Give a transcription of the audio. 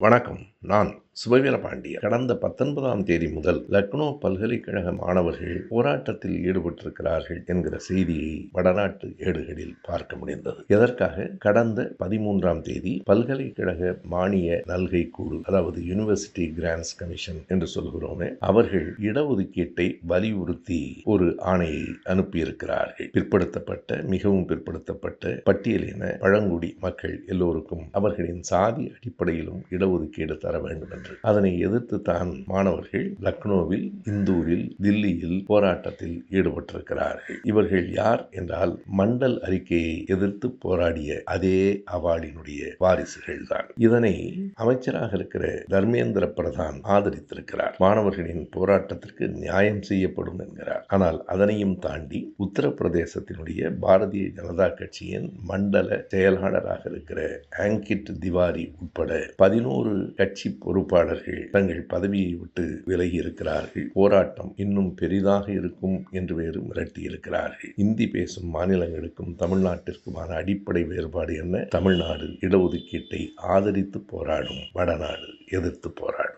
வணக்கம். நான் சுபவீர பாண்டியன். கடந்த 19ஆம் தேதி முதல் லக்னோ பல்கலைக்கழக மாணவர்கள் போராட்டத்தில் ஈடுபட்டிருக்கிறார்கள் என்கிற செய்தியை வடநாட்டு ஏடுகளில் பார்க்க முடிந்தது. எதற்காக? கடந்த 13ஆம் தேதி பல்கலைக்கழக மானிய நல்கை குழு, அதாவது யூனிவர்சிட்டி கிராண்ட்ஸ் கமிஷன் என்று சொல்கிறோமே, அவர்கள் இடஒதுக்கீட்டை வலியுறுத்தி ஒரு ஆணையை அனுப்பியிருக்கிறார்கள். மிகவும் பிற்படுத்தப்பட்ட பட்டியலின பழங்குடி மக்கள் எல்லோருக்கும் அவர்களின் சாதி அடிப்படையிலும் இடஒதுக்கீடு தர வேண்டும் என்று. அதனை எதிர்த்து தான் மாணவர்கள் லக்னோவில், இந்தூரில், தில்லியில் போராட்டத்தில் ஈடுபட்டிருக்கிறார்கள். இவர்கள் யார் என்றால், மண்டல் அறிக்கையை எதிர்த்து போராடிய அதே அவார்டினுடைய வாரிசுகள் தான். இதனை அமைச்சராக இருக்கிற தர்மேந்திர பிரதான் ஆதரித்திருக்கிறார். மாணவர்களின் போராட்டத்திற்கு நியாயம் செய்யப்படும் என்கிறார். ஆனால் அதனையும் தாண்டி உத்தரப்பிரதேசத்தினுடைய பாரதிய ஜனதா கட்சியின் மண்டல செயலாளராக இருக்கிற அங்கிட் திவாரி உட்பட 11 கட்சி பொறுப்பாளர்கள் தங்கள் பதவியை விட்டு விலகி இருக்கிறார்கள். போராட்டம் இன்னும் பெரிதாக இருக்கும் என்று வேறு மிரட்டியிருக்கிறார்கள். இந்தி பேசும் மாநிலங்களுக்கும் தமிழ்நாட்டிற்குமான அடிப்படை வேறுபாடு என்ன? தமிழ்நாடு இடஒதுக்கீட்டை ஆதரித்து போராடும், வடநாடு எதிர்த்து போராடும்.